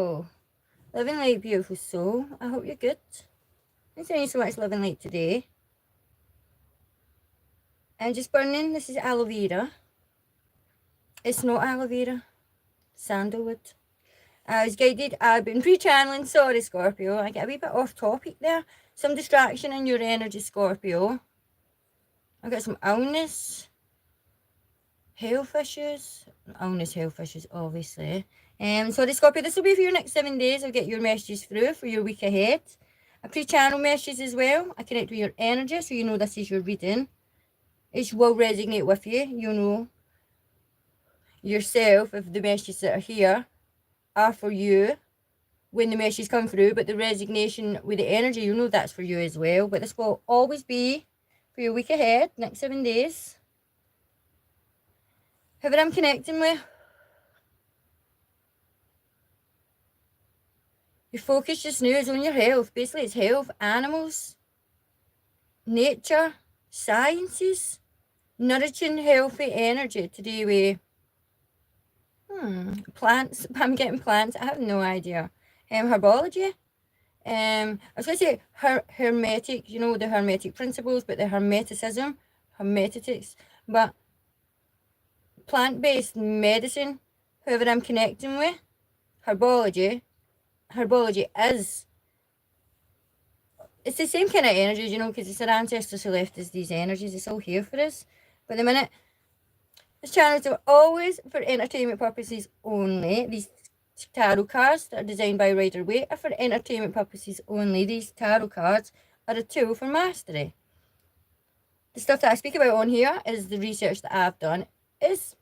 Oh, living light, beautiful soul. I hope you're good. Thanks so much, living light today. And just burning, this is aloe vera. It's not aloe vera, sandalwood. I was guided, I've been pre-channeling, sorry Scorpio, I get a wee bit off topic there. Some distraction in your energy, Scorpio. I've got some illness, health issues, health issues, obviously. Sorry Scorpio, this will be for your next 7 days. I'll get your messages through for your week ahead. I pre-channel messages as well. I connect with your energy, so you know this is your reading. It will resonate with you, you know yourself if the messages that are here are for you when the messages come through, but the resignation with the energy, you know that's for you as well. But this will always be for your week ahead, next 7 days. Whoever I'm connecting with, your focus just now is on your health. Basically, it's health, animals, nature, sciences, nourishing, healthy energy to do with plants. I'm getting plants. I have no idea. Herbology. I was going to say hermetic, you know, the hermetic principles, but the hermeticism, hermetics, but plant-based medicine, whoever I'm connecting with, herbology is, it's the same kind of energies, you know, because it's our ancestors who left us these energies. It's all here for us. But the minute, this channel is always for entertainment purposes only. These tarot cards that are designed by Rider-Waite are for entertainment purposes only. These tarot cards are a tool for mastery. The stuff that I speak about on here is the research that I've done. Is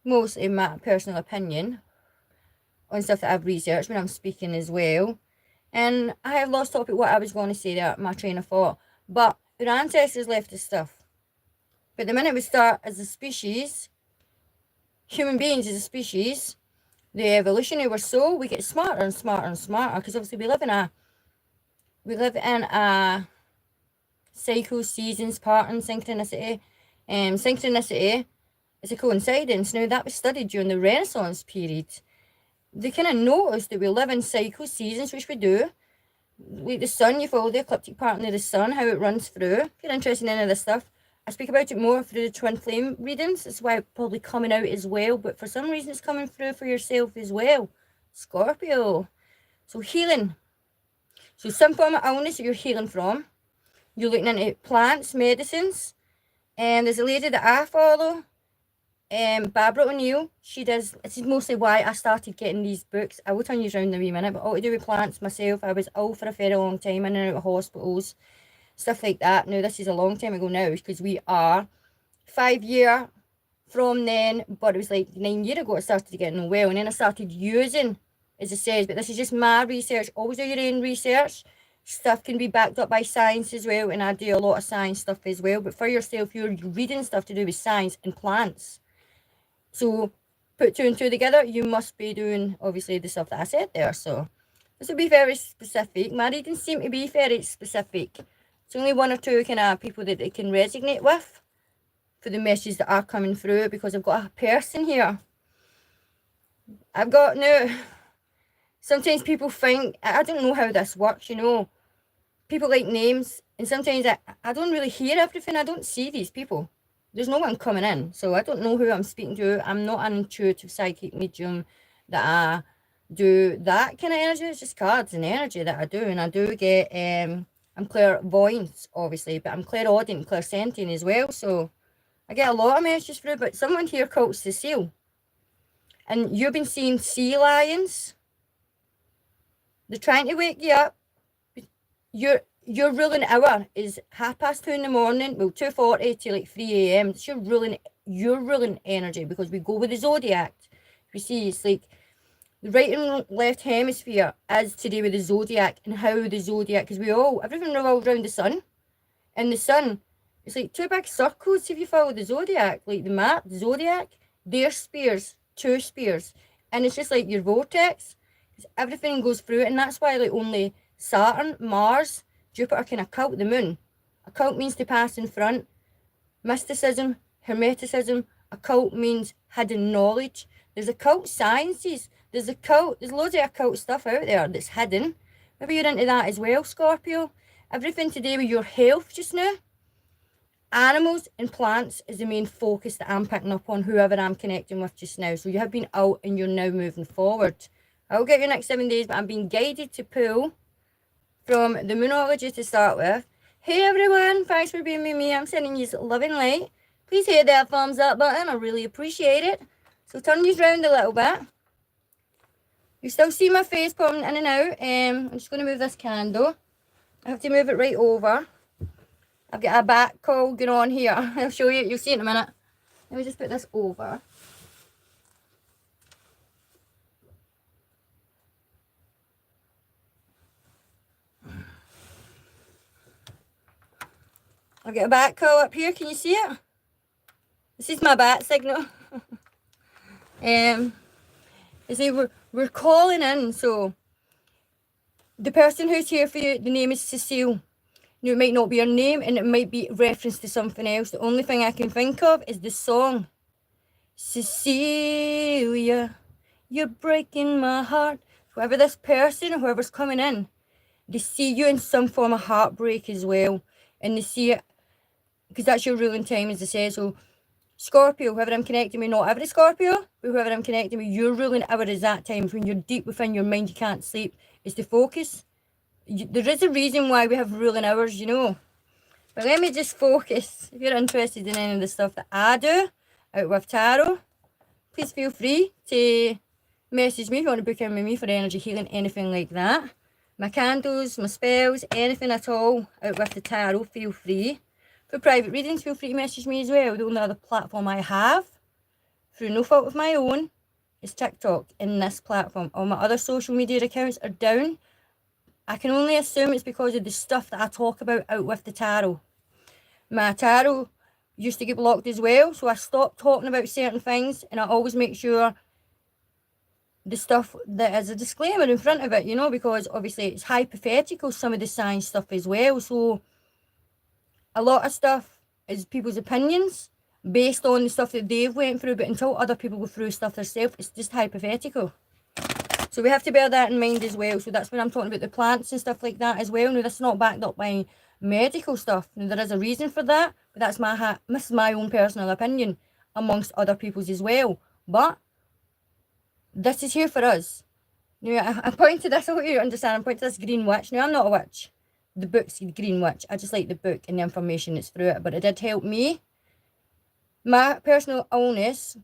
mostly my personal opinion on stuff that I've researched when I'm speaking as well. And I have lost topic what I was going to say there, my train of thought. But our ancestors left us stuff. But the minute we start as a species, human beings as a species, the evolutionary we're soul, we get smarter and smarter and smarter, because obviously we live in a cycle, seasons, pattern, synchronicity. Synchronicity is a coincidence. Now that was studied during the Renaissance period. They kind of noticed that we live in cycle, seasons, which we do. Like the sun, you follow the ecliptic pattern of the sun, how it runs through. If you're interested in any of this stuff, I speak about it more through the twin flame readings. That's why it's probably coming out as well. But for some reason, it's coming through for yourself as well. Scorpio. So healing. So some form of illness that you're healing from. You're looking into plants, medicines. And there's a lady that I follow, Barbara O'Neill. She does, this is mostly why I started getting these books. I will turn you around in a wee minute, but all to do with plants myself. I was ill for a very long time, in and out of hospitals, stuff like that. Now, this is a long time ago now, because we are 5 years from then, but it was like 9 years ago I started getting well, and then I started using, as it says, but this is just my research. Always do your own research. Stuff can be backed up by science as well, and I do a lot of science stuff as well. But for yourself, you're reading stuff to do with science and plants. So put 2 and 2 together, you must be doing, obviously, the stuff that I said there. So this will be very specific. My readings seem to be very specific. It's only 1 or 2 kind of people that it can resonate with for the messages that are coming through, because I've got a person here. I've got, now, sometimes people think, I don't know how this works, you know. People like names, and sometimes I don't really hear everything. I don't see these people. There's no one coming in, so I don't know who I'm speaking to. I'm not an intuitive psychic medium that I do that kind of energy. It's just cards and energy that I do, and I do get, I'm clairvoyant, obviously, but I'm clairaudient, clairsentient as well, so I get a lot of messages through. But someone here called Cecile, and you've been seeing sea lions. They're trying to wake you up. Your ruling hour is 2:30 in the morning, well, 2:40 to like 3 a.m. It's your ruling energy, because we go with the zodiac. We see it's like the right and left hemisphere is to do with the zodiac, and how the zodiac, because everything revolves around the sun, and the sun, it's like 2 big circles. If you follow the zodiac, like the map, the zodiac, their spears, 2 spears, and it's just like your vortex, because everything goes through it. And that's why like only Saturn, Mars, Jupiter can occult the moon. Occult means to pass in front. Mysticism, hermeticism, occult means hidden knowledge. There's occult sciences There's loads of occult stuff out there that's hidden. Maybe you're into that as well, Scorpio. Everything to do with your health just now. Animals and plants is the main focus that I'm picking up on whoever I'm connecting with just now. So you have been out and you're now moving forward. I'll get your next 7 days, but I'm being guided to pull from the Moonology to start with. Hey everyone, thanks for being with me. I'm sending you loving light. Please hit that thumbs up button. I really appreciate it. So turn these round a little bit. You still see my face popping in and out. I'm just going to move this candle. I have to move it right over. I've got a back call going on here. I'll show you. You'll see in a minute. Let me just put this over. I'll get a back call up here. Can you see it? This is my bat signal. You see, we're calling in. So the person who's here for you, the name is Cecile. Now, it might not be her name and it might be reference to something else. The only thing I can think of is the song. Cecilia, you're breaking my heart. Whoever this person or whoever's coming in, they see you in some form of heartbreak as well. And they see it, because that's your ruling time, as I say. So, Scorpio, whoever I'm connecting with, not every Scorpio, but whoever I'm connecting with, your ruling hour is that time. When you're deep within your mind, you can't sleep. It's the focus. There is a reason why we have ruling hours, you know. But let me just focus. If you're interested in any of the stuff that I do out with tarot, please feel free to message me if you want to book in with me for energy healing, anything like that. My candles, my spells, anything at all out with the tarot, feel free. For private readings, feel free to message me as well. The only other platform I have, through no fault of my own, is TikTok in this platform. All my other social media accounts are down. I can only assume it's because of the stuff that I talk about out with the tarot. My tarot used to get blocked as well, so I stopped talking about certain things, and I always make sure the stuff that is a disclaimer in front of it, you know, because obviously it's hypothetical, some of the science stuff as well. So a lot of stuff is people's opinions based on the stuff that they've went through, but until other people go through stuff themselves, it's just hypothetical. So we have to bear that in mind as well. So that's when I'm talking about the plants and stuff like that as well. Now, this is not backed up by medical stuff. Now, there is a reason for that, but that's this is my own personal opinion amongst other people's as well. But this is here for us. Now, I point to this, I hope you understand, I point to this green witch. Now, I'm not a witch. The book's the green witch. I just like the book and the information that's through it. But it did help me. My personal illness,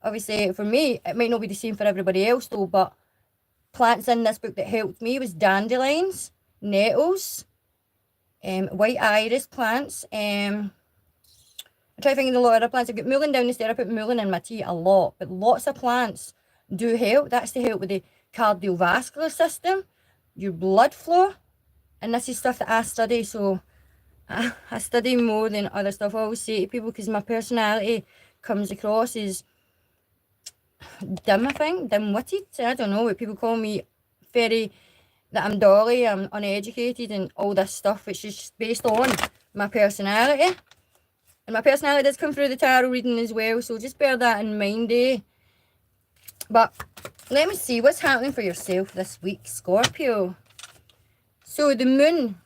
obviously, for me, it might not be the same for everybody else though, but plants in this book that helped me was dandelions, nettles, white iris plants. I try to think of a lot of other plants. I've got mullein down the stairs. I put mullein in my tea a lot, but lots of plants do help. That's to help with the cardiovascular system, your blood flow, and this is stuff that I study. So I study more than other stuff. I always say to people, because my personality comes across as dim, I think, dim-witted. I don't know, but people call me that I'm dolly, I'm uneducated and all this stuff. It's just based on my personality. And my personality does come through the tarot reading as well, so just bear that in mind, eh? But let me see what's happening for yourself this week, Scorpio. So the moon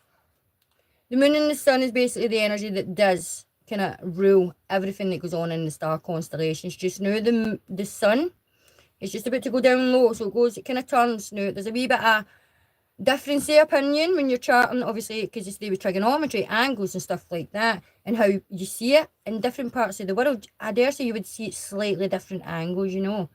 and the sun is basically the energy that does kind of rule everything that goes on in the star constellations. Just now, the sun is just about to go down low, so it kind of turns. Now, there's a wee bit of difference of opinion when you're charting, obviously, because it's to do with trigonometry, angles and stuff like that, and how you see it in different parts of the world. I dare say you would see it slightly different angles, you know.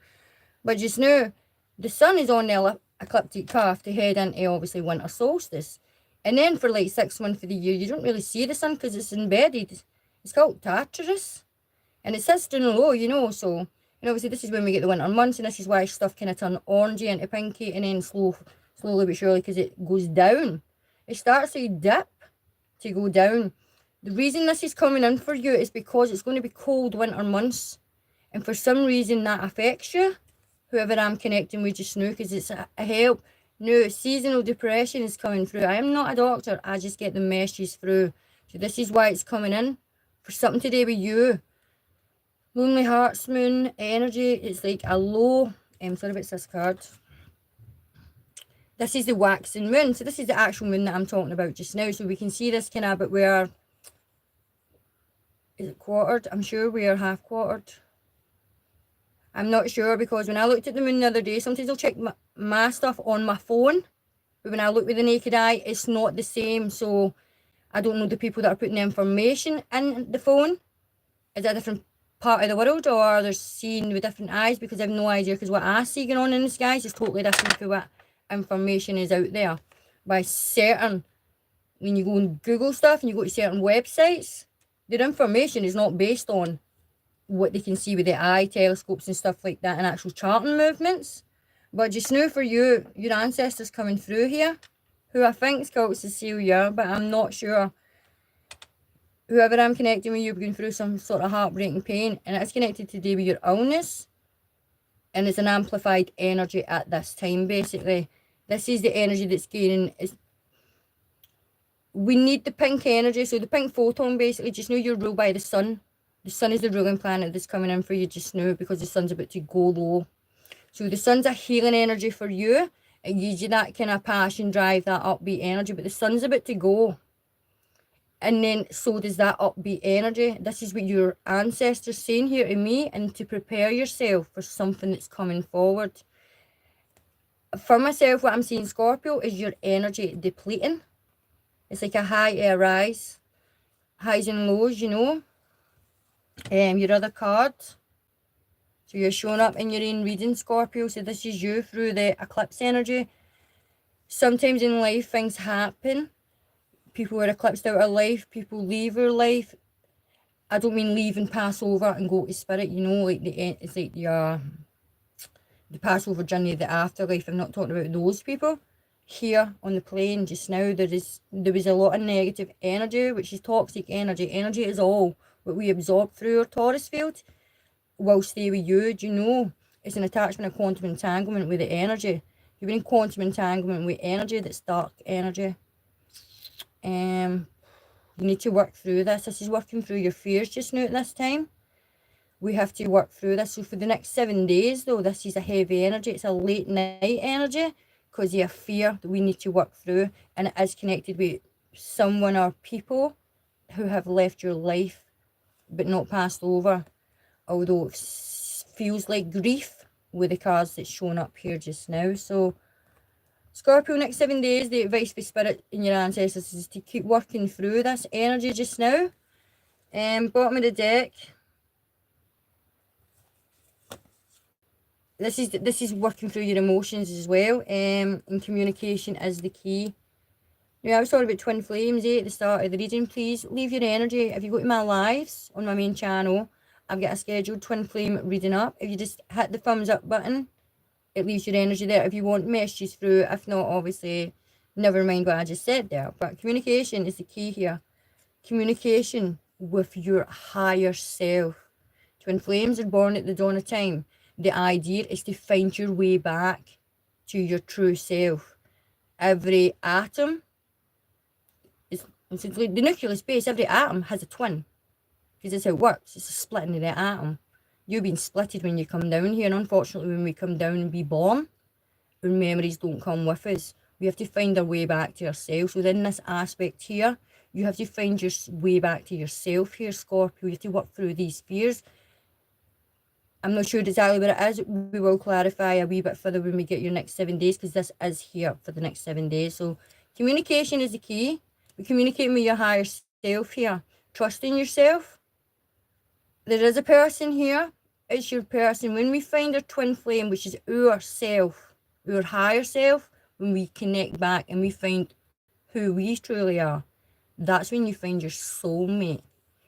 But just now, the sun is on the ecliptic path to head into, obviously, winter solstice. And then for like 6 months of the year, you don't really see the sun because it's embedded. It's called Tartarus. And it sits down low, you know, so, and obviously this is when we get the winter months, and this is why stuff kind of turn orangey into pinky, and then slowly but surely, because it goes down. It starts to dip to go down. The reason this is coming in for you is because it's going to be cold winter months. And for some reason that affects you, whoever I'm connecting with just now, because it's a help. No, seasonal depression is coming through. I am not a doctor. I just get the messages through. So this is why it's coming in. For something to do with you. Lonely Hearts Moon energy. It's like a low Sorry about this card. This is the waxing moon. So this is the actual moon that I'm talking about just now. So we can see this kind of about where, is it quartered? I'm sure we are half quartered. I'm not sure, because when I looked at the moon the other day, sometimes I'll check my stuff on my phone, but when I look with the naked eye, it's not the same. So I don't know the people that are putting the information in the phone. Is it a different part of the world, or they're seeing with different eyes? Because I have no idea, because what I see going on in the skies is totally different to what information is out there by certain, when you go and Google stuff and you go to certain websites, their information is not based on what they can see with the eye, telescopes and stuff like that, and actual charting movements. But just now for you, your ancestors coming through here, who I think is called Cecilia, but I'm not sure. Whoever I'm connecting with, you're going through some sort of heartbreaking pain, and it's connected today with your illness, and it's an amplified energy at this time, basically. This is the energy that's gaining. We need the pink energy, so the pink photon, basically, just know you're ruled by the sun. The sun is the ruling planet that's coming in for you just now, because the sun's about to go low. So the sun's a healing energy for you. It gives you that kind of passion, drive, that upbeat energy, but the sun's about to go. And then so does that upbeat energy. This is what your ancestors saying here to me, and to prepare yourself for something that's coming forward. For myself, what I'm seeing, Scorpio, is your energy depleting. It's like a high air rise, highs and lows, you know. Your other card. So you're showing up in your own reading, Scorpio. So this is you through the eclipse energy. Sometimes in life, things happen. People are eclipsed out of life. People leave our life. I don't mean leave and pass over and go to spirit, you know, like it's like the Passover journey, the afterlife. I'm not talking about those people. Here on the plane just now, there was a lot of negative energy, which is toxic energy. Energy is all what we absorb through our Taurus field will stay with you. Do you know? It's an attachment, a quantum entanglement with the energy. You've been in quantum entanglement with energy that's dark energy. You need to work through this. This is working through your fears just now at this time. We have to work through this. So for the next 7 days, though, this is a heavy energy. It's a late night energy because of a fear that we need to work through. And it is connected with someone or people who have left your life but not passed over. Although it feels like grief with the cards that's showing up here just now. So Scorpio, next 7 days, the advice for spirit and your ancestors is to keep working through this energy just now. Bottom of the deck. This is working through your emotions as well. And communication is the key. Now, I was talking about twin flames at the start of the reading. Please leave your energy. If you go to my lives on my main channel, I've got a scheduled twin flame reading up. If you just hit the thumbs up button, it leaves your energy there. If you want messages through, if not, obviously, never mind what I just said there. But communication is the key here. Communication with your higher self. Twin flames are born at the dawn of time. The idea is to find your way back to your true self. Every atom is like the nucleus base. Every atom has a twin. Because that's how it works. It's a splitting of the atom. You've been splitted when you come down here. And unfortunately, when we come down and be born, our memories don't come with us. We have to find our way back to ourselves. Within this aspect here, you have to find your way back to yourself here, Scorpio. You have to work through these fears. I'm not sure exactly what it is. We will clarify a wee bit further when we get your next 7 days, because this is here for the next 7 days. So communication is the key. We're communicating with your higher self here. Trusting yourself. There is a person here. It's your person. When we find our twin flame, which is our self, our higher self, when we connect back and we find who we truly are, that's when you find your soulmate.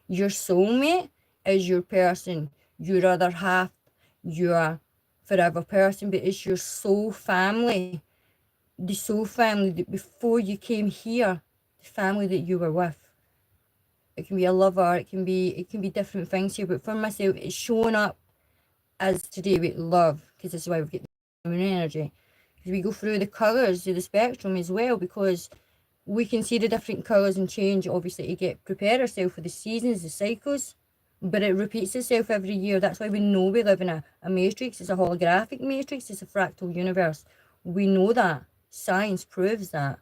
Your soulmate is your person, your other half, your forever person, but it's your soul family. The soul family that before you came here, the family that you were with. It can be a lover, it can be different things here, but for myself, it's showing up as today with love, because this is why we get the moon energy. Because we go through the colours of the spectrum as well, because we can see the different colours and change, obviously, to prepare ourselves for the seasons, the cycles. but it repeats itself every year. That's why we know we live in a matrix. It's a holographic matrix. It's a fractal universe. We know that. Science proves that.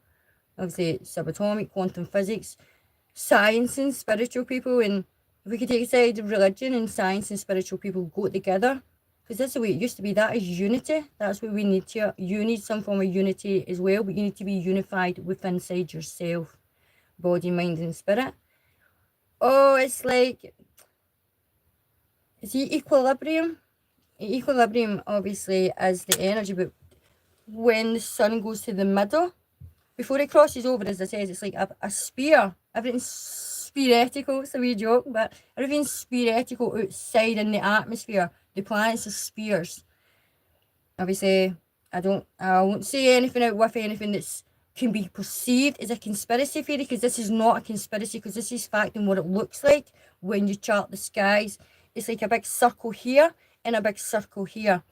Obviously, subatomic, quantum physics, science and spiritual people, and if we could take aside religion and science and spiritual people go together, because that's the way it used to be. That is unity. That's what we need here. You need some form of unity as well, but you need to be unified within inside yourself, body, mind, and spirit. Oh, it's like, it's the equilibrium. Equilibrium obviously is the energy, but when the sun goes to the middle, before it crosses over, as I said, it's like a spear. Everything's spherical. It's a wee joke, but everything's spherical outside in the atmosphere. The planets are spears. Obviously, I won't say anything out with anything that's can be perceived as a conspiracy theory, because this is not a conspiracy, because this is fact and what it looks like when you chart the skies. It's like a big circle here and a big circle here,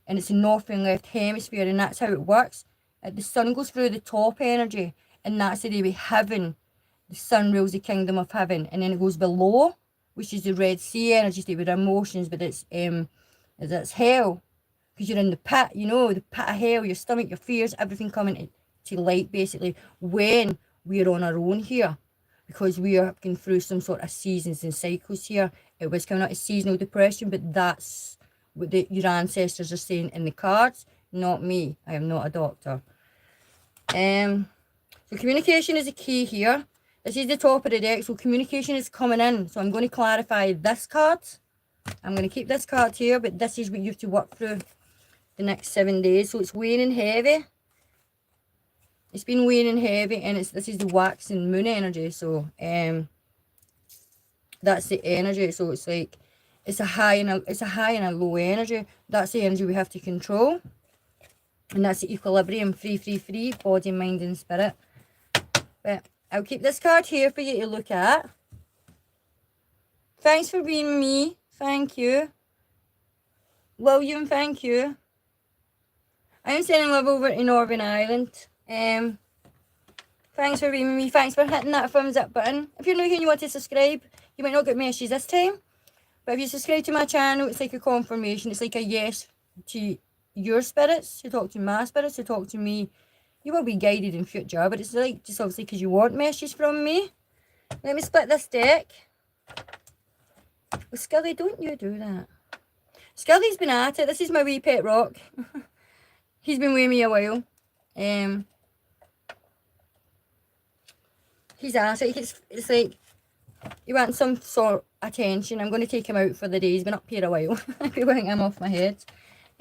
and it's north and left hemisphere, and that's how it works. The sun goes through the top energy, and that's the day we heaven. The sun rules the kingdom of heaven, and then it goes below, which is the Red Sea energy state with emotions, but it's hell, because you're in the pit, you know, the pit of hell, your stomach, your fears, everything coming to light, basically, when we're on our own here, because we are going through some sort of seasons and cycles here. It was coming out of seasonal depression, but that's what your ancestors are saying in the cards, not me. I am not a doctor. So communication is a key here. This is the top of the deck, so communication is coming in. So I'm going to clarify this card. I'm going to keep this card here, but this is what you have to work through the next 7 days. So it's waning heavy. It's been waning heavy, and this is the waxing moon energy. So that's the energy. So it's like it's a high and a low energy. That's the energy we have to control. And that's the equilibrium, free, body, mind, and spirit. But I'll keep this card here for you to look at. Thanks for being me. Thank you. William, thank you. I am sending love over to Northern Ireland. Thanks for being me. Thanks for hitting that thumbs up button. If you're new here and you want to subscribe, you might not get messages this time. But if you subscribe to my channel, it's like a confirmation. It's like a yes to your spirits, to talk to my spirits, to talk to me. You will be guided in future, but it's like just obviously because you want messages from me. Let me split this deck. Well, Scully, don't you do that. Scully's been at it. This is my wee pet rock. He's been with me a while. He's at it. It's like he wants some sort of attention. I'm going to take him out for the day. He's been up here a while. People think I'm off my head.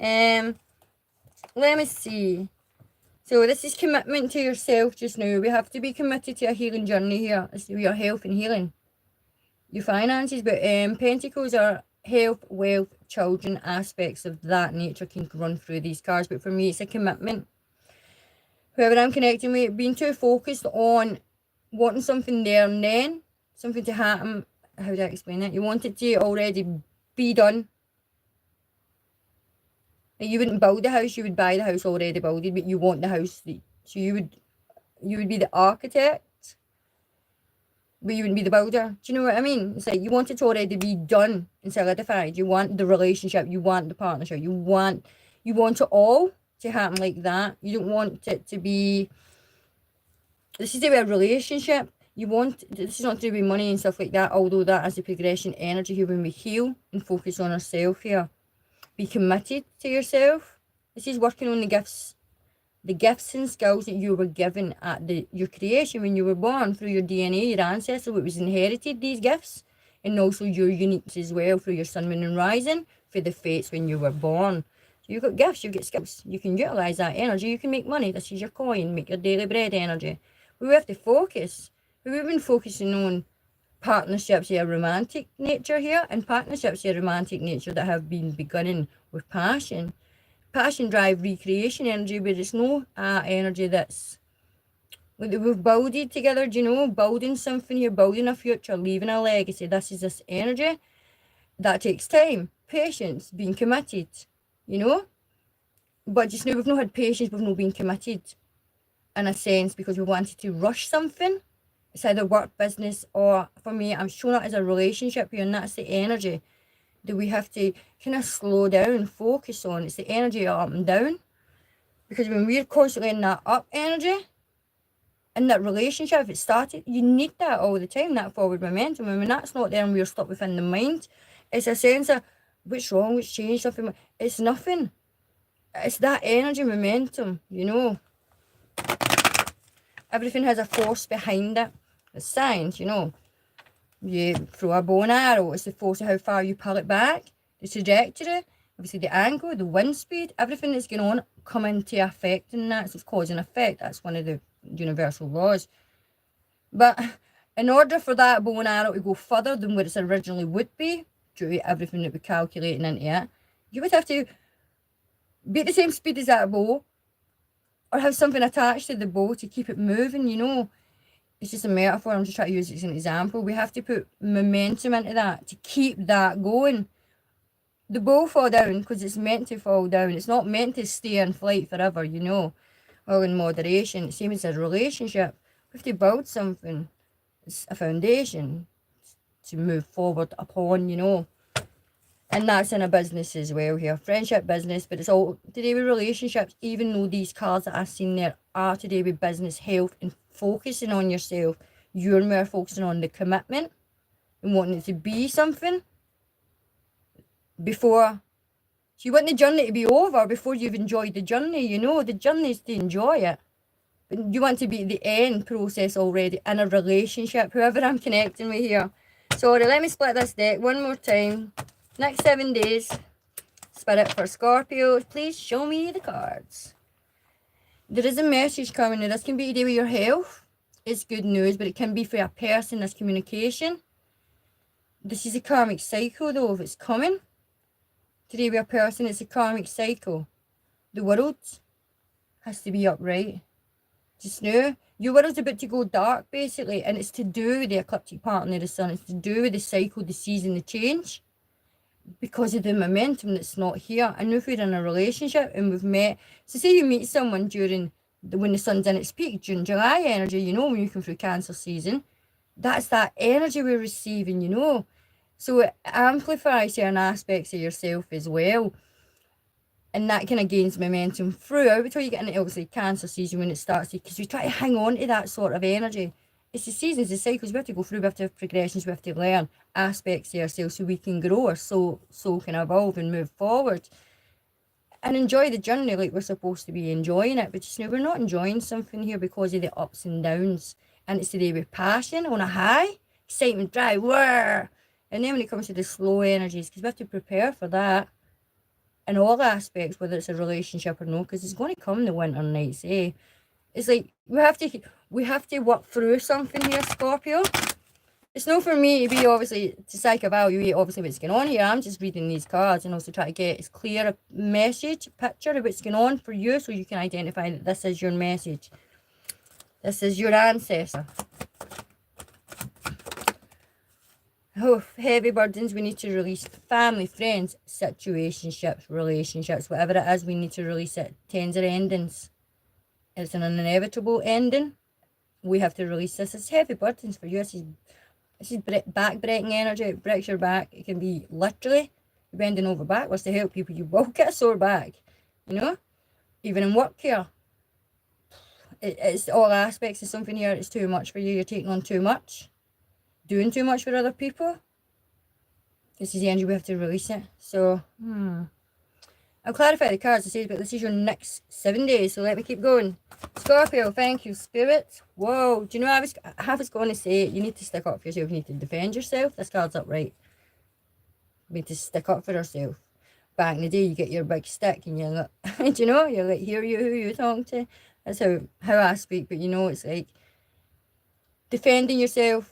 Let me see. So this is commitment to yourself just now. We have to be committed to a healing journey here. It's your health and healing. Your finances, but Pentacles are health, wealth, children, aspects of that nature can run through these cards. But for me, it's a commitment. Whoever I'm connecting with, being too focused on wanting something there and then, something to happen. How do I explain it? You want it to already be done. You wouldn't build the house, you would buy the house already built, but you want the house. So you would be the architect, but you wouldn't be the builder. Do you know what I mean? It's like you want it to already be done and solidified. You want the relationship, you want the partnership, you want it all to happen like that. You don't want it to be, this is a relationship. This is not to do with money and stuff like that, although that is the progression energy here when we heal and focus on ourselves here. Be committed to yourself. This is working on the gifts and skills that you were given at your creation when you were born, through your DNA, your ancestors, what was inherited, these gifts, and also your uniqueness as well, through your sun, moon, and rising, for the fates when you were born. So you've got gifts, you get skills. You can utilize that energy. You can make money. This is your coin. Make your daily bread energy. But we have to focus. We've been focusing on partnerships of a romantic nature here, and partnerships of a romantic nature that have been beginning with passion drive, recreation energy, but it's no energy that's we've builded together. Do you know, building something here, building a future, leaving a legacy. This is this energy that takes time, patience, being committed, you know. But just now we've not had patience, we've not been committed in a sense, because we wanted to rush something It's either work, business, or for me, I'm showing it as a relationship here, and that's the energy that we have to kind of slow down, focus on. It's the energy up and down. Because when we're constantly in that up energy, in that relationship, if it started, you need that all the time, that forward momentum. And when that's not there and we're stuck within the mind, it's a sense of what's wrong, what's changed, nothing. It's nothing. It's that energy momentum, you know. Everything has a force behind it. It's science, you know. You throw a bow and arrow, it's the force of how far you pull it back, the trajectory, obviously the angle, the wind speed, everything that's going on come into effect in that. So it's cause and effect. That's one of the universal laws. But in order for that bow and arrow to go further than where it originally would be, due to everything that we're calculating into it, you would have to be at the same speed as that bow, or have something attached to the bow to keep it moving, you know. It's just a metaphor. I'm just trying to use it as an example. We have to put momentum into that to keep that going. The bow fall down because it's meant to fall down. It's not meant to stay in flight forever, you know, or in moderation. Same as a relationship. We have to build something. It's a foundation to move forward upon, you know. And that's in a business as well here. Friendship, business, but it's all to do with relationships, even though these cards that I've seen there are to do with business, health, and focusing on yourself. You're more focusing on the commitment and wanting it to be something before. So you want the journey to be over before you've enjoyed the journey, you know. The journey is to enjoy it. But you want to be at the end process already in a relationship, whoever I'm connecting with here. Sorry, let me split this deck one more time. Next 7 days, Spirit for Scorpio, please show me the cards. There is a message coming in. This can be to do with your health. It's good news, but it can be for a person, this communication. This is a karmic cycle though, if it's coming. To do with a person, it's a karmic cycle. The world has to be upright. Just now, your world's about to go dark basically, and it's to do with the ecliptic partner of the sun. It's to do with the cycle, the season, the change. Because of the momentum that's not here. And if we're in a relationship and we've met, so say you meet someone during when the sun's in its peak, June, July energy, you know, when you come through Cancer season, that's that energy we're receiving, you know. So it amplifies certain aspects of yourself as well. And that kind of gains momentum throughout until you get into obviously Cancer season when it starts, because we try to hang on to that sort of energy. It's the seasons, the cycles, we have to go through, we have to have progressions, we have to learn aspects of ourselves so we can grow, our soul can evolve and move forward. And enjoy the journey like we're supposed to be enjoying it. But just now, we're not enjoying something here because of the ups and downs. And it's to do with passion on a high, excitement, drive, whir. And then when it comes to the slow energies, because we have to prepare for that in all aspects, whether it's a relationship or no, because it's going to come the winter nights, eh? It's like we have to work through something here, Scorpio. It's not for me to be obviously to psych-evaluate obviously what's going on here. I'm just reading these cards and also try to get as clear a message, picture of what's going on for you, so you can identify that this is your message. This is your ancestor. Oh, heavy burdens we need to release. Family, friends, situationships, relationships, whatever it is, we need to release it. Tens or endings. It's an inevitable ending. We have to release this. It's heavy burdens for you. This is back-breaking energy. It breaks your back. It can be literally bending over backwards to help people. You will get a sore back, you know? Even in work here. It's all aspects of something here. It's too much for you. You're taking on too much. Doing too much for other people. This is the energy we have to release it. So, I'll clarify the cards. I say, but this is your next 7 days, so let me keep going. Scorpio, thank you, Spirit. Whoa, do you know I was going to say, you need to stick up for yourself, you need to defend yourself. This card's upright. You need to stick up for yourself. Back in the day, you get your big stick and you're like, do you know, you're like, hear you, who you talking to. That's how I speak, but you know, it's like defending yourself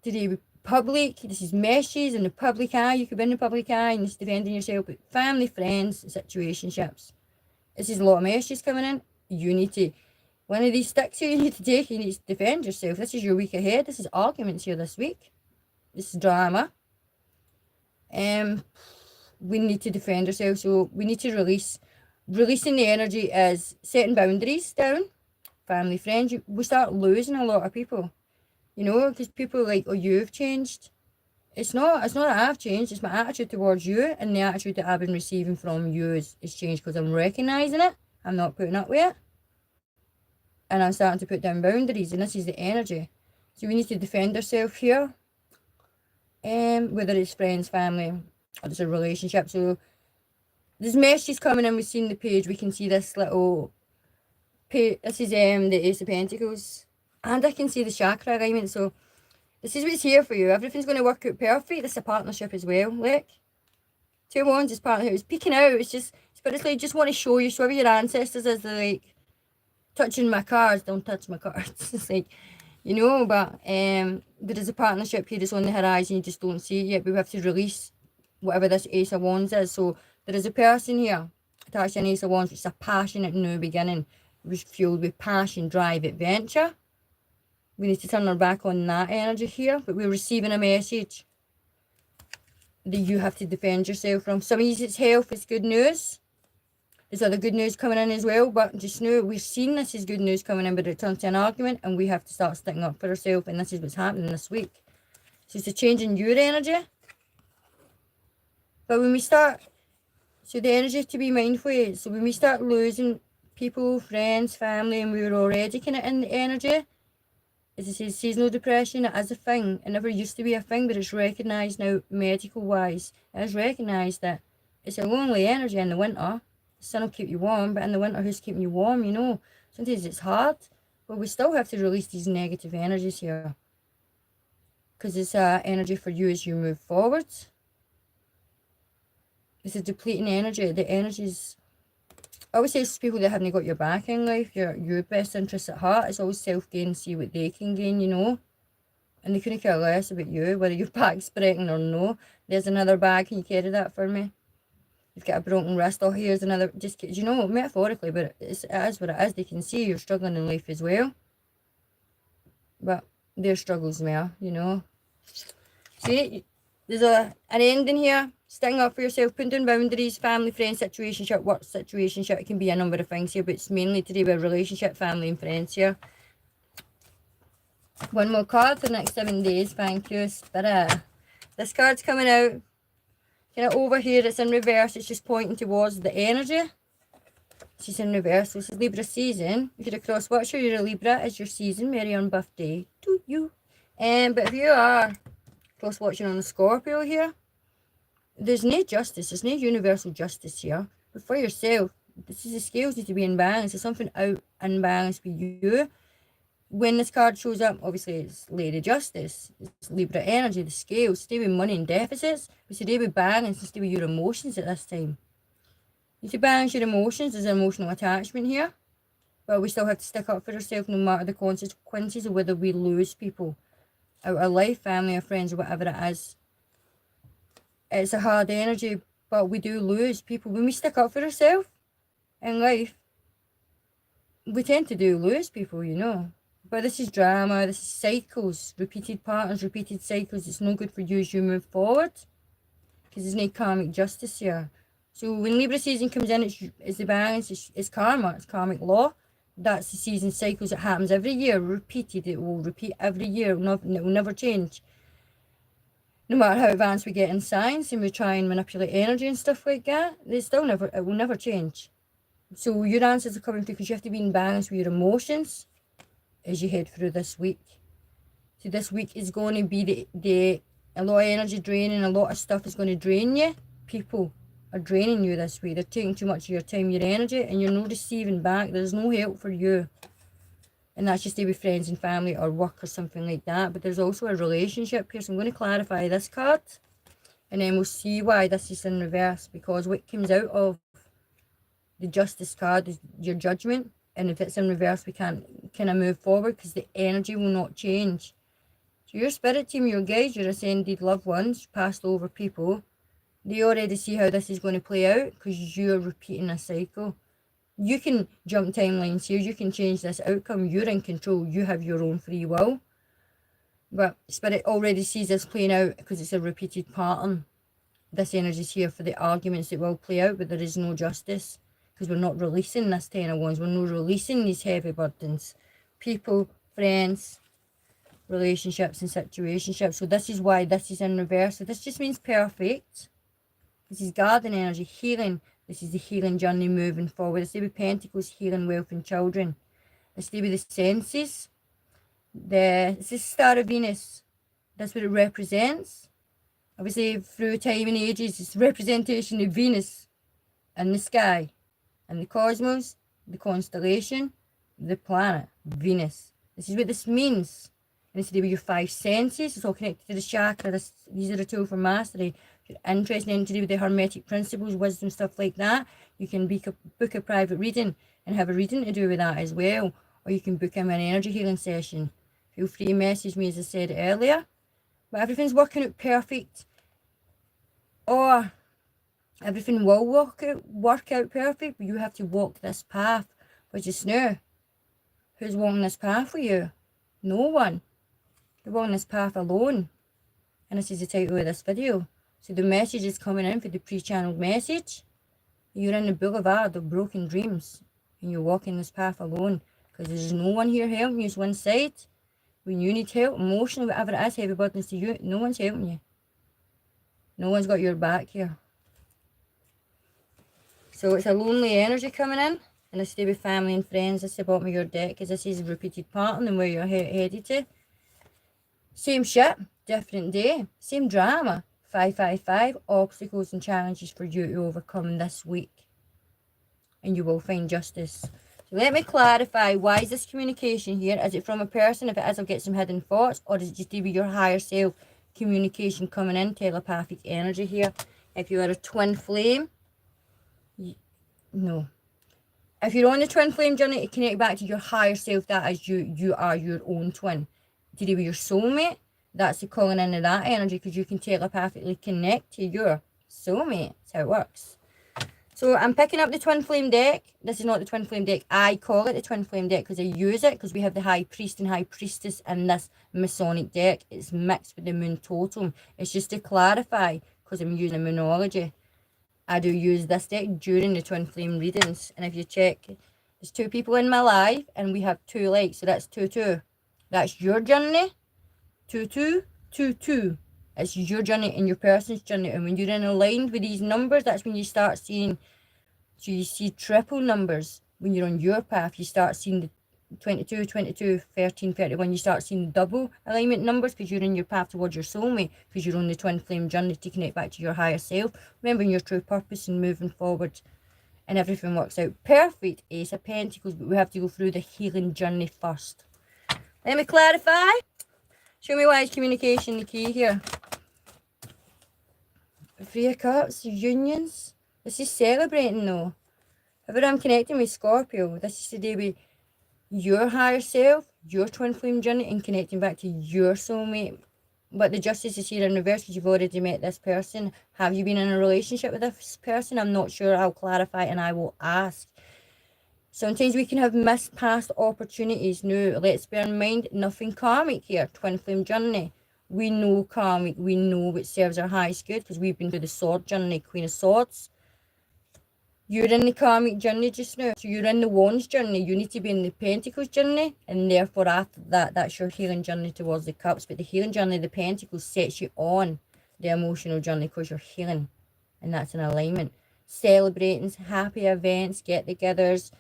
to do with public. This is messages in the public eye. You could be in the public eye and it's defending yourself, but family, friends, situationships. This is a lot of messages coming in. You need to, one of these sticks here you need to take, you need to defend yourself. This is your week ahead. This is arguments here this week. This is drama. We need to defend ourselves, so we need to releasing the energy is setting boundaries down. Family, friends, we start losing a lot of people. You know, because people are like, oh, you've changed. It's not that I've changed, it's my attitude towards you, and the attitude that I've been receiving from you is changed because I'm recognising it. I'm not putting up with it. And I'm starting to put down boundaries, and this is the energy. So we need to defend ourselves here. Whether it's friends, family, or there's a relationship. So there's messages coming in. We've seen the page. We can see this little page. This is the Ace of Pentacles. And I can see the chakra alignment. So this is what's here for you. Everything's going to work out perfect. This is a partnership as well. Look. Two of Wands is partnership. It's peeking out. It's just, spiritually, just want to show you. So whoever your ancestors is, they're like, touching my cards. Don't touch my cards. It's like, you know, but there is a partnership here that's on the horizon. You just don't see it yet. But we have to release whatever this Ace of Wands is. So there is a person here attached to an Ace of Wands, which is a passionate new beginning. It was fueled with passion, drive, adventure. We need to turn our back on that energy here. But we're receiving a message that you have to defend yourself from. Some of you, it's health, it's good news. There's other good news coming in as well, but just know we've seen this as good news coming in, but it turns to an argument, and we have to start sticking up for ourselves, and this is what's happening this week. So it's a change in your energy. But when we start, so the energy to be mindful is, so when we start losing people, friends, family, and we're already kind of in the energy, as I say, seasonal depression, it is a thing. It never used to be a thing, but it's recognised now, medical-wise. It is recognised that it's a lonely energy in the winter. The sun will keep you warm, but in the winter, who's keeping you warm, you know? Sometimes it's hard, but we still have to release these negative energies here. Because it's energy for you as you move forward. It's a depleting energy. The energy's, I always say to people that haven't got your back in life, your best interest at heart, it's always self-gain, see what they can gain, you know? And they couldn't care less about you, whether your back's breaking or no. There's another bag, can you carry that for me? You've got a broken wrist, oh, here's another, just, you know, metaphorically, but it is what it is. They can see you're struggling in life as well. But their struggles there, you know. See, there's an ending here. Sticking up for yourself, putting down boundaries, family, friend, situationship, work situationship. It can be a number of things here, but it's mainly to do with relationship, family, and friends here. One more card for the next 7 days, thank you, Spirit. This card's coming out. Kind of over here, it's in reverse. It's just pointing towards the energy. It's just in reverse. So this is Libra season. If you're a cross watcher, you're a Libra. It's your season. Merry on birthday to you. But if you are cross watching on a Scorpio here, there's no justice. There's no universal justice here. But for yourself, this is the scales need to be in balance. There's something out in balance with you. When this card shows up, obviously it's Lady Justice. It's Libra energy, the scales. Stay with money and deficits. But stay with balance and stay with your emotions at this time. You need to balance your emotions. There's an emotional attachment here. But we still have to stick up for ourselves no matter the consequences of whether we lose people out of our life, family or friends or whatever it is. It's a hard energy, but we do lose people. When we stick up for ourselves in life, we tend to do lose people, you know. But this is drama, this is cycles, repeated patterns, repeated cycles. It's no good for you as you move forward. Because there's no karmic justice here. So when Libra season comes in, it's the balance, it's karma, it's karmic law. That's the season cycles. It happens every year, repeated. It will repeat every year. It will never change. No matter how advanced we get in science and we try and manipulate energy and stuff like that, it will never change. So your answers are coming through because you have to be in balance with your emotions as you head through this week. So this week is going to be a lot of energy draining, a lot of stuff is going to drain you. People are draining you this week. They're taking too much of your time, your energy, and you're not receiving back. There's no help for you. And that's just to be with friends and family or work or something like that. But there's also a relationship here. So I'm going to clarify this card. And then we'll see why this is in reverse. Because what comes out of the Justice card is your judgment. And if it's in reverse, we can't kind of move forward because the energy will not change. So your spirit team, your guides, your ascended loved ones, passed over people, they already see how this is going to play out because you're repeating a cycle. You can jump timelines here. You can change this outcome. You're in control. You have your own free will. But Spirit already sees this playing out because it's a repeated pattern. This energy is here for the arguments that will play out, but there is no justice because we're not releasing this 10 of Wands. We're not releasing these heavy burdens. People, friends, relationships and situationships. So this is why this is in reverse. So this just means perfect. This is garden energy, healing. This is the healing journey moving forward. This is with Pentacles, healing, wealth and children. This is with the senses. This is Star of Venus. That's what it represents. Obviously, through time and ages, it's representation of Venus in the sky, and the cosmos, the constellation, the planet, Venus. This is what this means. And it's to do with your 5 senses. It's all connected to the chakra. These are the tools for mastery. If you're interested in to do with the Hermetic principles, wisdom, stuff like that, you can book a private reading and have a reading to do with that as well. Or you can book in an energy healing session. Feel free to message me, as I said earlier. But everything's working out perfect. Or everything will work out perfect, but you have to walk this path. But just now, who's walking this path for you? No one. You're walking this path alone. And this is the title of this video. So the message is coming in for the pre-channeled message. You're in the boulevard of broken dreams. And you're walking this path alone. Because there's no one here helping you. It's one side. When you need help, emotionally, whatever it is, heavy burdens to you, no one's helping you. No one's got your back here. So it's a lonely energy coming in. And this stay with family and friends. This is the bottom of your deck, because this is a repeated pattern and where you're headed to. Same shit, different day. Same drama. 555, obstacles and challenges for you to overcome this week. And you will find justice. So let me clarify, why is this communication here? Is it from a person? If it is, I'll get some hidden thoughts. Or is it just to be your higher self communication coming in? Telepathic energy here. If you are a twin flame, no. If you're on the twin flame journey to connect back to your higher self, that is you. You are your own twin. To do with your soulmate, that's the calling in of that energy, because you can telepathically connect to your soulmate. That's how it works. So I'm picking up the twin flame deck. This is not the twin flame deck. I call it the twin flame deck because I use it, because we have the high priest and high priestess in this Masonic deck. It's mixed with the moon totem. It's just to clarify, because I'm using moonology. I do use this deck during the twin flame readings. And if you check, there's 2 people in my life and we have 2 likes. So that's 2-2. That's your journey. 2-2, 2-2. It's your journey and your person's journey. And when you're in aligned with these numbers, that's when you start seeing, so you see triple numbers. When you're on your path, you start seeing the 22, 22, 13, 31. You start seeing double alignment numbers, because you're in your path towards your soulmate, because you're on the twin flame journey to connect back to your higher self, remembering your true purpose and moving forward. And everything works out perfect. Ace of Pentacles, but we have to go through the healing journey first. Let me clarify. Show me why is communication the key here. 3 of Cups, unions. This is celebrating though. However, I'm connecting with Scorpio. This is today with your higher self, your twin flame journey, and connecting back to your soulmate. But the justice is here in reverse, because you've already met this person. Have you been in a relationship with this person? I'm not sure. I'll clarify and I will ask. Sometimes we can have missed past opportunities. Now, let's bear in mind, nothing karmic here. Twin flame journey. We know karmic. We know what serves our highest good, because we've been through the sword journey, Queen of Swords. You're in the karmic journey just now. So you're in the wands journey. You need to be in the pentacles journey. And therefore, after that, that's your healing journey towards the cups. But the healing journey, the pentacles, sets you on the emotional journey, because you're healing. And that's an alignment. Celebrating, happy events, get-togethers,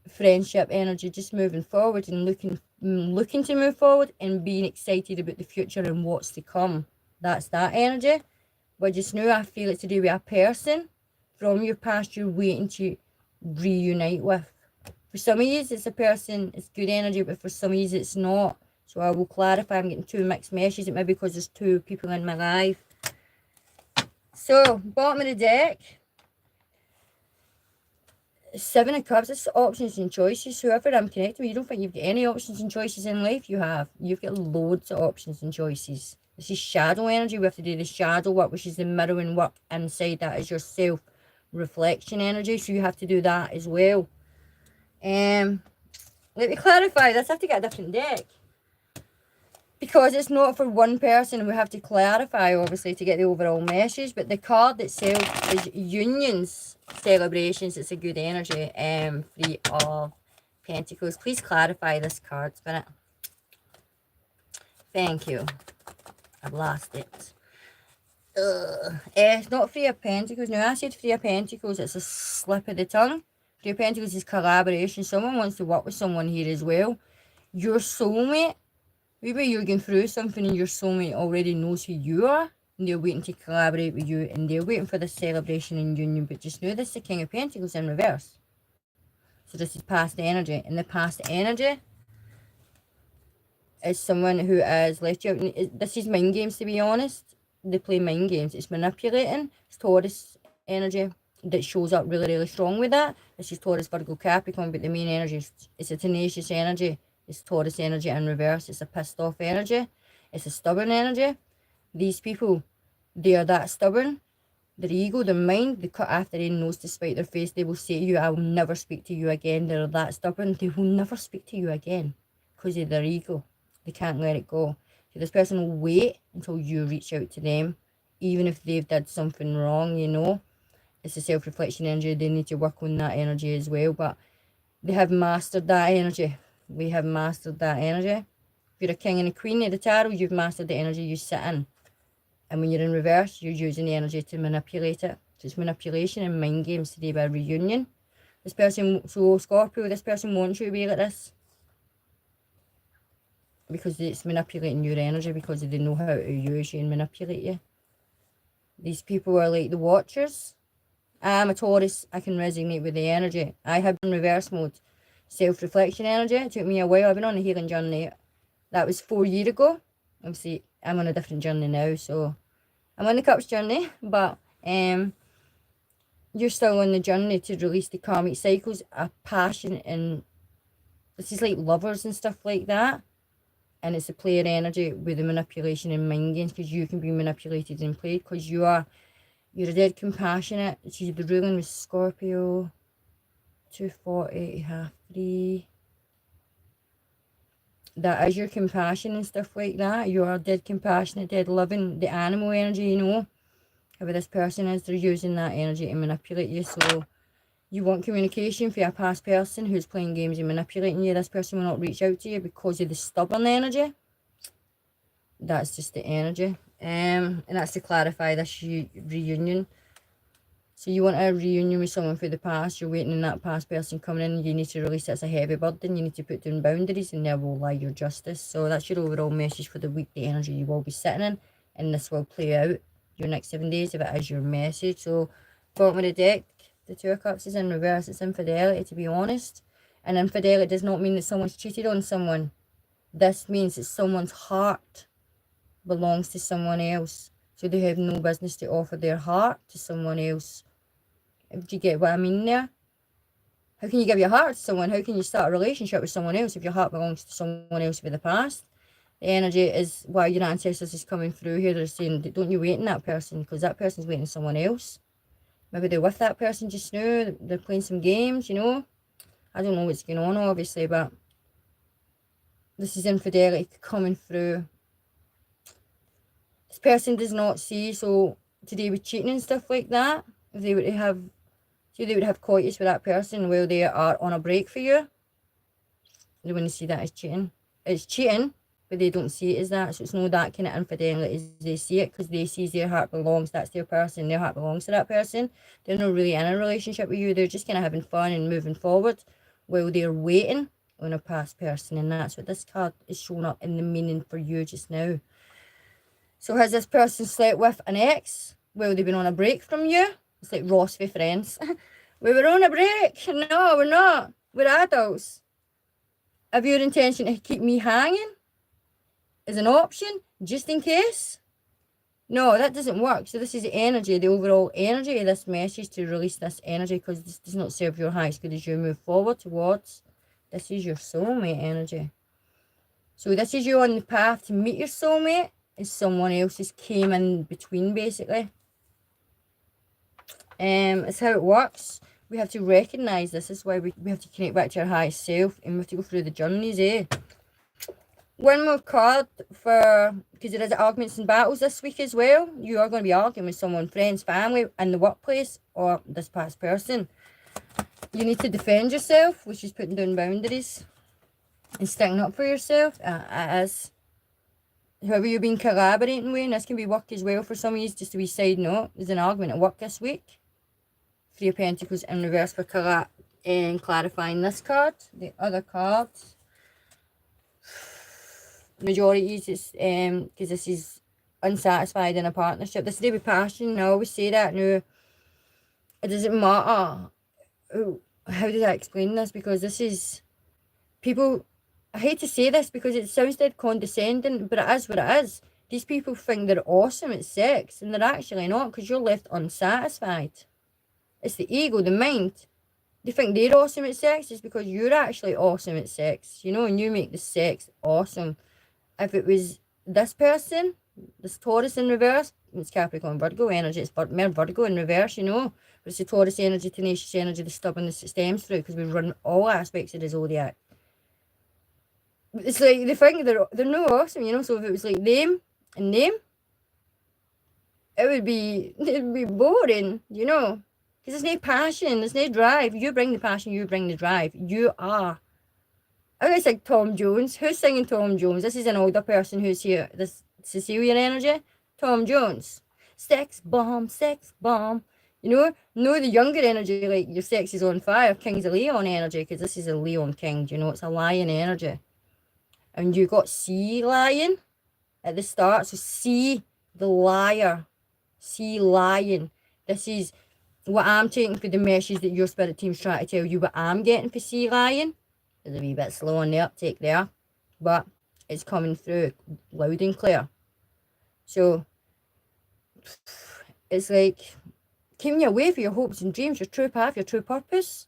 friendship energy, just moving forward and looking to move forward and being excited about the future and what's to come. That's that energy. But just now, I feel it's to do with a person from your past you're waiting to reunite with. For some of you, it's a person, it's good energy, but for some of you, it's not. So I will clarify. I'm getting 2 mixed messages. It may be because there's 2 people in my life. So, bottom of the deck, 7 of Cups. It's options and choices. Whoever I'm connecting with, you don't think you've got any options and choices in life? You have. You've got loads of options and choices. This is shadow energy. We have to do the shadow work, which is the mirroring work inside. That is your self reflection energy, so you have to do that as well. Let me clarify this. I have to get a different deck, because it's not for one person. We have to clarify, obviously, to get the overall message. But the card itself is unions, celebrations. It's a good energy. 3 of Pentacles. Please clarify this card, Spirit. Thank you. I've lost it. It's not Three of Pentacles. Now, I said Three of Pentacles, it's a slip of the tongue. Three of Pentacles is collaboration. Someone wants to work with someone here as well. Your soulmate, maybe you're going through something and your soulmate already knows who you are. And they're waiting to collaborate with you. And they're waiting for this celebration and union. But just know this is the King of Pentacles in reverse. So this is past energy. And the past energy is someone who has left you out. This is mind games, to be honest. They play mind games. It's manipulating. It's Taurus energy that shows up really, really strong with that. This is Taurus, Virgo, Capricorn, but the main energy is a tenacious energy. It's Taurus energy in reverse. It's a pissed off energy. It's a stubborn energy. These people, they are that stubborn. Their ego, their mind, they cut after their nose to spite their face. They will say to you, I will never speak to you again. They're that stubborn. They will never speak to you again because of their ego. They can't let it go. So this person will wait until you reach out to them, even if they've done something wrong, you know. It's a self-reflection energy. They need to work on that energy as well. But they have mastered that energy. We have mastered that energy. If you're a king and a queen of the tarot, you've mastered the energy you sit in. And when you're in reverse, you're using the energy to manipulate it. So it's manipulation and mind games today by reunion. This person, so Scorpio, this person wants you to be like this. Because it's manipulating your energy, because they know how to use you and manipulate you. These people are like the watchers. I'm a Taurus, I can resonate with the energy. I have been in reverse mode. Self-reflection energy. It took me a while. I've been on a healing journey. That was 4 years ago. Obviously, I'm on a different journey now, so I'm on the Cups journey, but you're still on the journey to release the karmic cycles, a passion, and this is like lovers and stuff like that. And it's a player energy with the manipulation and mind games, because you can be manipulated and played, because you're a dead compassionate. She's the ruling with Scorpio. 240, you have 3. That is your compassion and stuff like that. You are dead compassionate, dead loving, the animal energy, you know. However this person is, they're using that energy to manipulate you. So you want communication for your past person who's playing games and manipulating you. This person will not reach out to you because of the stubborn energy. That's just the energy. And that's to clarify this reunion. So you want a reunion with someone from the past. You're waiting on that past person coming in. You need to release it as a heavy burden. You need to put down boundaries, and there will lie your justice. So that's your overall message for the week, the energy you will be sitting in. And this will play out your next 7 days if it is your message. So bottom of the deck, the 2 of Cups is in reverse. It's infidelity, to be honest. And infidelity does not mean that someone's cheated on someone. This means that someone's heart belongs to someone else. So they have no business to offer their heart to someone else. Do you get what I mean there? How can you give your heart to someone? How can you start a relationship with someone else if your heart belongs to someone else with the past? The energy is why your ancestors is coming through here. They're saying, don't you wait on that person, because that person's waiting on someone else. Maybe they're with that person just now. They're playing some games, you know. I don't know what's going on, obviously, but this is infidelity coming through. This person does not see, so today with cheating and stuff like that, if they were to have, say they would have coitus with that person while they are on a break for you, they wouldn't see that as cheating. It's cheating, but they don't see it as that. So it's not that kind of infidelity as they see it, because they see their heart belongs, that's their person, their heart belongs to that person. They're not really in a relationship with you. They're just kind of having fun and moving forward while they're waiting on a past person. And that's what this card is showing up in the meaning for you just now. So has this person slept with an ex while they've been on a break from you? It's like Ross with Friends. We were on a break. No, we're not. We're adults. Have your intention to keep me hanging as an option, just in case? No, that doesn't work. So this is the energy, the overall energy of this message, to release this energy, because this does not serve your highest good as you move forward towards. This is your soulmate energy. So this is you on the path to meet your soulmate, and someone else just came in between, basically. It's how it works. We have to recognize this. This is why we have to connect back to our highest self, and we have to go through the journeys, eh? One more card for, because there is arguments and battles this week as well. You are going to be arguing with someone, friends, family, in the workplace, or this past person. You need to defend yourself, which is putting down boundaries and sticking up for yourself. It is. whoever you've been collaborating with, and this can be work as well for some of you, just a wee side note, there's an argument at work this week. Three of Pentacles in reverse for and clarifying this card. The other card, majority is because this is unsatisfied in a partnership. This is to do with passion. I always say that. Now, it doesn't matter. How did I explain this? Because this is people. I hate to say this because it sounds dead condescending, but it is what it is. These people think they're awesome at sex, and they're actually not, because you're left unsatisfied. It's the ego, the mind. They think they're awesome at sex. It's because you're actually awesome at sex, you know, and you make the sex awesome. If it was this person, this Taurus in reverse, it's Capricorn Virgo energy, it's mere Virgo in reverse, you know, but it's the Taurus energy, tenacious energy, the stubbornness that stems through, because we run all aspects of the zodiac. It's like they think they're no awesome, you know. So if it was like them and them, it'd be boring, you know, because there's no passion, there's no drive. You bring the passion, you bring the drive. You are. I guess like Tom Jones. Who's singing Tom Jones? This is an older person who's here. This Cecilia energy. Tom Jones. Sex bomb, sex bomb. You know, no, the younger energy, like your sex is on fire. King's a Leon energy, because this is a Leon king. You know, it's a lion energy. And you got sea lion at the start. So sea, the liar. Sea lion. This is what I'm taking for the message that your spirit team's trying to tell you. What I'm getting for sea lion. It's a wee bit slow on the uptake there, but it's coming through loud and clear. So it's like keeping you away for your hopes and dreams, your true path, your true purpose.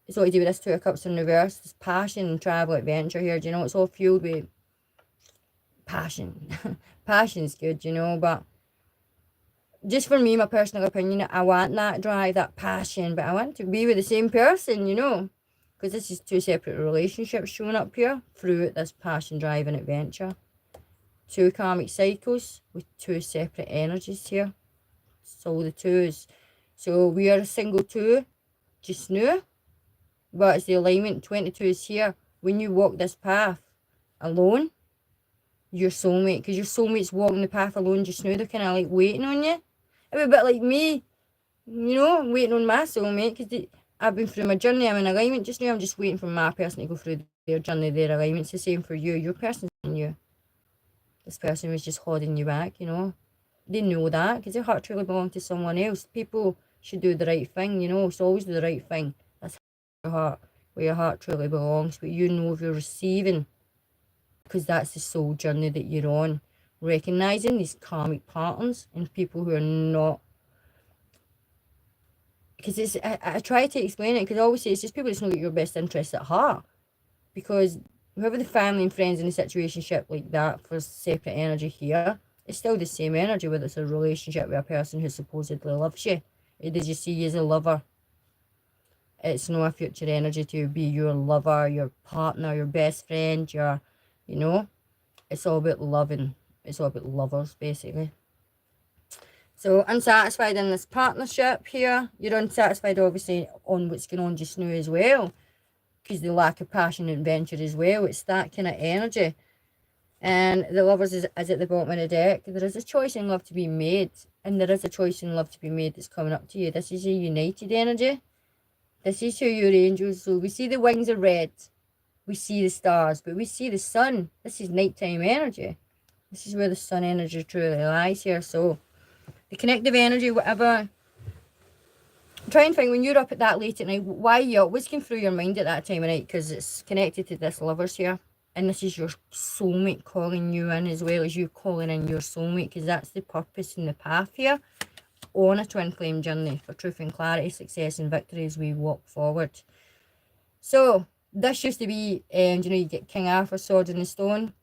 It's all to do with this Two of Cups in reverse, this passion and travel adventure here. Do you know, it's all fueled with passion. Passion's good, you know, but just for me, my personal opinion, I want that drive, that passion, but I want to be with the same person, you know. Because this is two separate relationships showing up here through this passion, drive and adventure. Two karmic cycles with two separate energies here. So the twos. So we are a single two just now. But it's the alignment, 22 is here. When you walk this path alone, your soulmate, because your soulmate's walking the path alone just now, they're kind of like waiting on you. It's a bit like me, you know, waiting on my soulmate, because I've been through my journey, I'm in alignment just now, I'm just waiting for my person to go through their journey, their alignment. It's the same for you, your person's in you. This person was just holding you back, you know. They know that, because their heart truly belongs to someone else. People should do the right thing, you know, it's always do the right thing. That's your heart, where your heart truly belongs, but you know if you're receiving, because that's the soul journey that you're on. Recognizing these karmic patterns in people who are not, because it's, I try to explain it, because I always say it's just people that's not got your best interests at heart. Because whoever the family and friends in a situationship like that for separate energy here, it's still the same energy, whether it's a relationship with a person who supposedly loves you. Or does you see you as a lover? It's not a future energy to be your lover, your partner, your best friend, your, you know, it's all about loving. It's all about lovers, basically. So, unsatisfied in this partnership here. You're unsatisfied, obviously, on what's going on just now as well. Because the lack of passion and adventure as well. It's that kind of energy. And the lovers is at the bottom of the deck. There is a choice in love to be made. And there is a choice in love to be made that's coming up to you. This is a united energy. This is who your angels. So, we see the wings are red. We see the stars. But we see the sun. This is nighttime energy. This is where the sun energy truly lies here. So, the connective energy, whatever. Try and think when you're up at that late at night, why you what's going through your mind at that time of night, because it's connected to this lovers here. And this is your soulmate calling you in, as well as you calling in your soulmate, because that's the purpose and the path here on a twin flame journey for truth and clarity, success and victory as we walk forward. So, this used to be, you know, you get King Arthur's sword in the stone.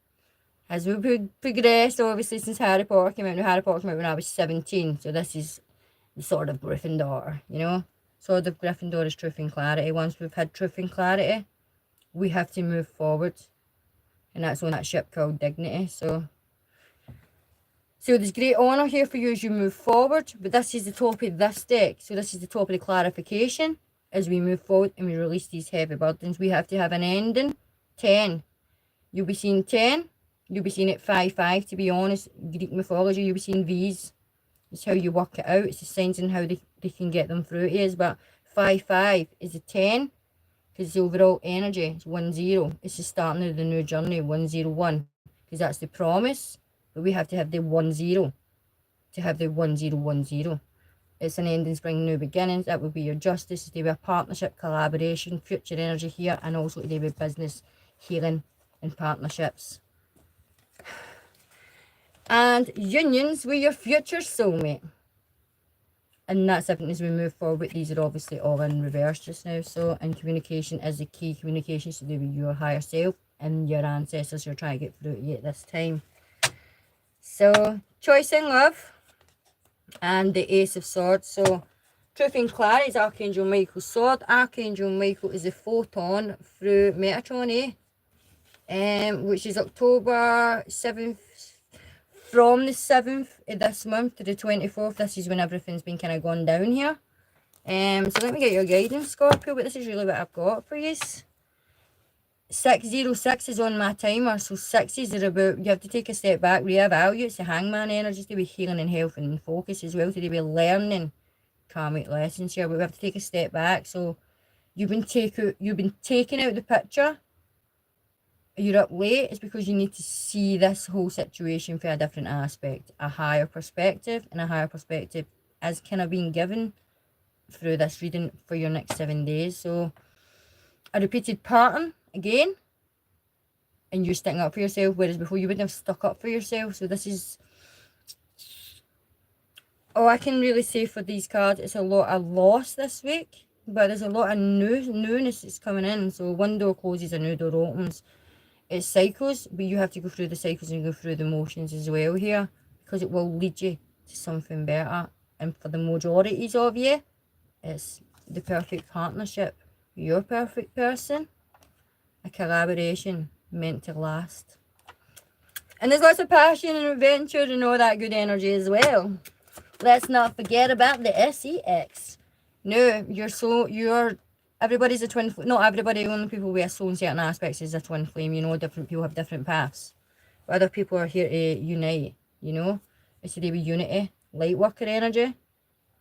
As we progress, obviously, since Harry Potter came out. Now, Harry Potter came out when I was 17. So this is the Sword of Gryffindor, you know. Sword of Gryffindor is truth and clarity. Once we've had truth and clarity, we have to move forward. And that's on that ship called Dignity. So there's great honour here for you as you move forward. But this is the top of this deck. So this is the top of the clarification. As we move forward and we release these heavy burdens, we have to have an ending. 10. You'll be seeing 10. You'll be seeing it 5-5, to be honest. Greek mythology, you'll be seeing these. It's how you work it out. It's the signs and how they can get them through it is. But 5-5 is a 10, because the overall energy is 1-0. It's the starting of the new journey, 1-0-1, because that's the promise. But we have to have the 1-0 to have the 1-0-1-0. It's an ending, spring, new beginnings. That would be your justice. To do with partnership, collaboration, future energy here, and also to do with business, healing, and partnerships. And unions with your future soulmate. And that's everything as we move forward. These are obviously all in reverse just now. So, and communication is the key. Communication to do with your higher self and your ancestors you're trying to get through to you at this time. So, choice in love. And the Ace of Swords. So, truth and clarity is Archangel Michael's sword. Archangel Michael is a photon through Metatron, which is October 7th. From the 7th of this month to the 24th, this is when everything's been kind of gone down here. So let me get your guidance, Scorpio, but this is really what I've got for you. 606 is on my timer, so 6s are about, you have to take a step back, reevaluate. It's the Hangman energy to be healing and health and focus as well, to be learning karmic lessons here, but we have to take a step back. So you've been taken out of the picture. You're up late, it's because you need to see this whole situation from a different aspect, a higher perspective, and a higher perspective is kind of being given through this reading for your next 7 days. So a repeated pattern again, and you're sticking up for yourself, whereas before you wouldn't have stuck up for yourself. So this is all I can really say for these cards. It's a lot of loss this week, but there's a lot of newness that's coming in. So one door closes, a new door opens. It's cycles, but you have to go through the cycles and go through the motions as well here, because it will lead you to something better. And for the majorities of you, it's the perfect partnership, your perfect person, a collaboration meant to last. And there's lots of passion and adventure and all that good energy as well. Let's not forget about the SEX. No, everybody's a twin flame. Not everybody, only people with a soul in certain aspects is a twin flame, you know. Different people have different paths. But other people are here to unite, you know. It's to do with unity, light worker energy,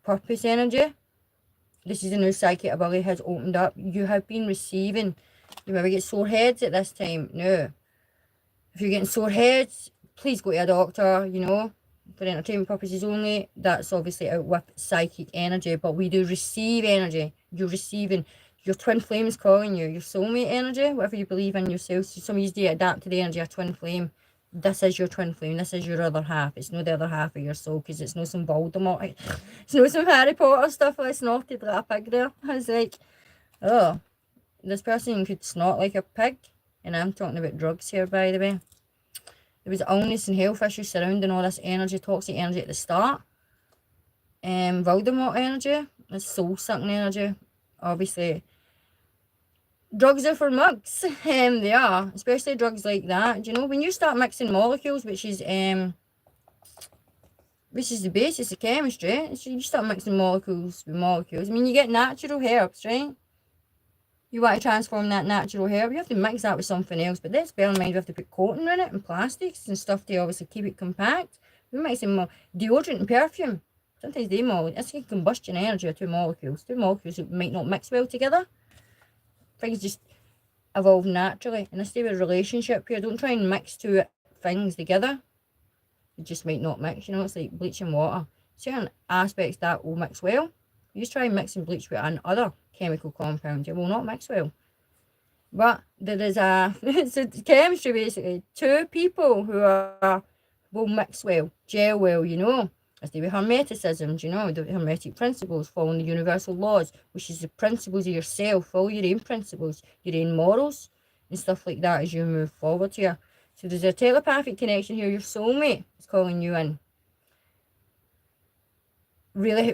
purpose energy. This is a new psychic ability has opened up. You have been receiving. You maybe get sore heads at this time. No. If you're getting sore heads, please go to a doctor, you know. For entertainment purposes only. That's obviously out with psychic energy. But we do receive energy. You're receiving. Your twin flame is calling you. Your soulmate energy. Whatever you believe in yourself. So some of you do adapt to the energy of twin flame. This is your twin flame. This is your other half. It's not the other half of your soul. Because it's not some Voldemort. It's not some Harry Potter stuff. Like snorted like a pig there. I was like, oh. This person could snort like a pig. And I'm talking about drugs here, by the way. There was illness and health issues surrounding all this energy, toxic energy at the start. Voldemort energy, this soul-sucking energy. Obviously, drugs are for mugs. They are, especially drugs like that. Do you know, when you start mixing molecules, which is the basis of chemistry, you start mixing molecules with molecules. I mean, you get natural herbs, right? You want to transform that natural herb, you have to mix that with something else. But let's bear in mind, we have to put coating in it and plastics and stuff to obviously keep it compact. We mix in deodorant and perfume. Sometimes it's a combustion energy of two molecules. Two molecules that might not mix well together. Things just evolve naturally. And this day with a relationship here, don't try and mix two things together. It just might not mix, you know, it's like bleach and water. Certain aspects that will mix well. You just try mixing bleach with another chemical compound, it will not mix well. But there is it's a chemistry basically. Two people who will mix well, gel well, you know. As they with hermeticism, you know, the hermetic principles, following the universal laws, which is the principles of yourself, follow your own principles, your own morals, and stuff like that as you move forward here. So there's a telepathic connection here. Your soulmate is calling you in. Really,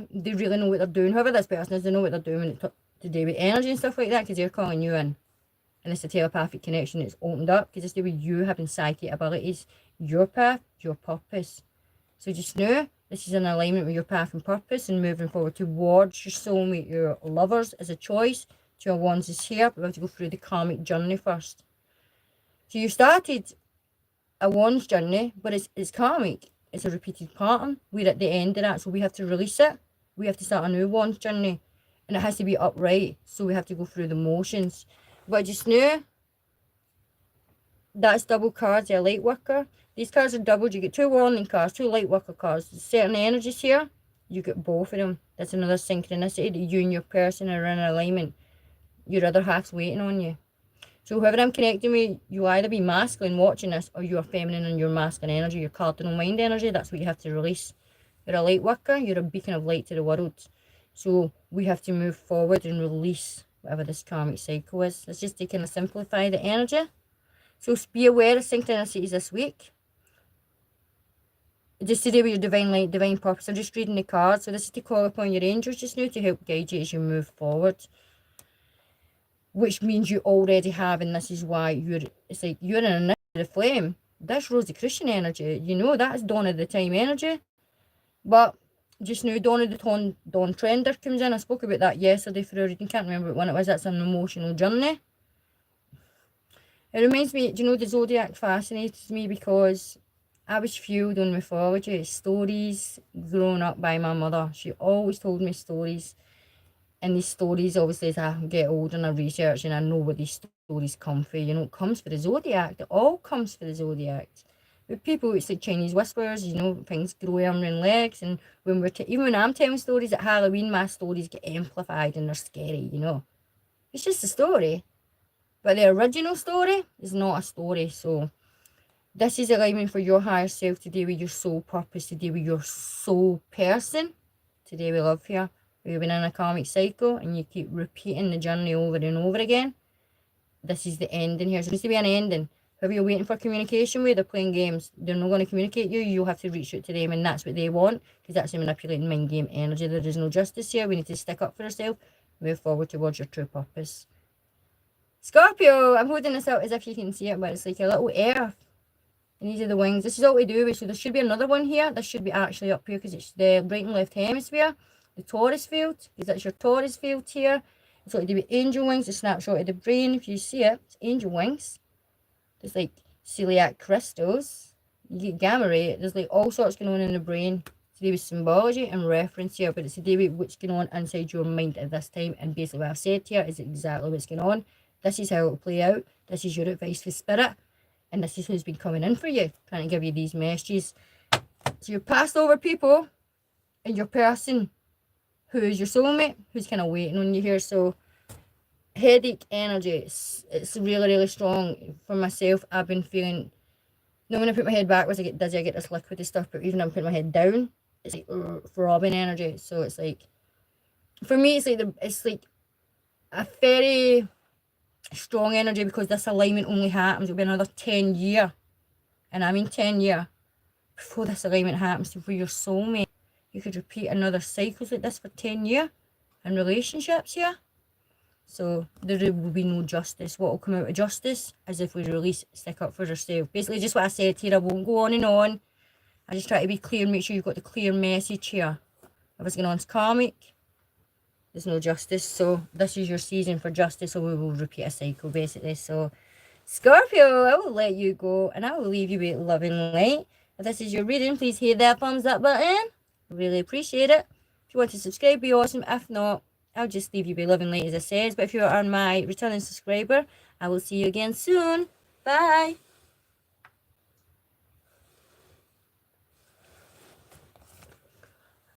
they really know what they're doing. Whoever this person is, they know what they're doing to do with energy and stuff like that, because they're calling you in. And it's a telepathic connection that's opened up, because it's the way you having psychic abilities, your path, your purpose. So just know, this is in alignment with your path and purpose, and moving forward towards your soulmate, your lovers as a choice. Your wands is here, but we have to go through the karmic journey first. So you started a one's journey, but it's karmic. It's a repeated pattern. We're at the end of that, so we have to release it. We have to start a new one's journey, and it has to be upright, so we have to go through the motions. But just knew that's double cards, a light worker. These cards are doubled. You get 2 warning cards, 2 light worker cards. There's certain energies here, you get both of them. That's another synchronicity that you and your person are in alignment. Your other half's waiting on you. So whoever I'm connecting with, you'll either be masculine watching this, or you're feminine in your masculine energy, your cardinal mind energy. That's what you have to release. You're a light worker, you're a beacon of light to the world. So we have to move forward and release whatever this karmic cycle is. Let's just to kind of simplify the energy. So be aware of synchronicities this week. Just today with your divine light, divine purpose. I'm just reading the cards. So this is to call upon your angels just now to help guide you as you move forward. Which means you already have, and this is why it's like you're in an initiative flame. That's Rosicrucian energy. You know, that's dawn of the time energy. But just now, dawn of the dawn trender comes in. I spoke about that yesterday for a reading. Can't remember when it was. That's an emotional journey. It reminds me, do you know, the zodiac fascinates me because I was fueled on mythology, stories grown up by my mother. She always told me stories. And these stories, obviously, as I get older and I research and I know where these stories come from, you know, it comes for the zodiac. It all comes for the zodiac. With people, it's like Chinese whispers, you know, things grow arms and legs. And when even when I'm telling stories at Halloween, my stories get amplified and they're scary, you know. It's just a story. But the original story is not a story. So this is alignment for your higher self today with your soul purpose, today with your soul person. Today we love here. We've been in a karmic cycle and you keep repeating the journey over and over again. This is the ending here. So there needs to be an ending. Whoever you're waiting for communication with, they're playing games. They're not going to communicate you. You'll have to reach out to them, and that's what they want, because that's a manipulating mind game energy. There is no justice here. We need to stick up for ourselves, move forward towards your true purpose. Scorpio, I'm holding this out as if you can see it, but it's like a little earth. And these are the wings. This is all we do with. So there should be another one here. This should be actually up here because it's the right and left hemisphere. The Taurus field, because that's your Taurus field here. It's like the angel wings, a snapshot of the brain. If you see it, it's angel wings. There's like celiac crystals. You get gamma ray. There's like all sorts going on in the brain. It's to do with symbology and reference here, but it's to do with what's going on inside your mind at this time. And basically what I've said here is exactly what's going on. This is how it will play out. This is your advice for spirit. And this is who's been coming in for you, trying to give you these messages. So your past over people and your person who is your soulmate, who's kind of waiting on you here. So headache energy, it's really, really strong. For myself, I've been feeling, you know, when I put my head backwards, I get dizzy, I get this liquidy stuff, but even when I'm putting my head down, it's like throbbing energy. So it's like, for me, it's like a very strong energy, because this alignment only happens, it'll be another 10 years, and I mean 10 years, before this alignment happens to for your soulmate. You could repeat another cycles like this for 10 years in relationships here. So there will be no justice. What will come out of justice is if we release, stick up for ourselves. Basically just what I said here. I won't go on and on. I just try to be clear and make sure you've got the clear message here. If it's going on, it's karmic. There's no justice. So this is your season for justice, so we will repeat a cycle basically. So Scorpio, I will let you go and I will leave you with love and light. If this is your reading, please hit that thumbs up button. Really appreciate it. If you want to subscribe, be awesome. If not, I'll just leave you with love and light as I said. But if you are my returning subscriber, I will see you again soon. Bye.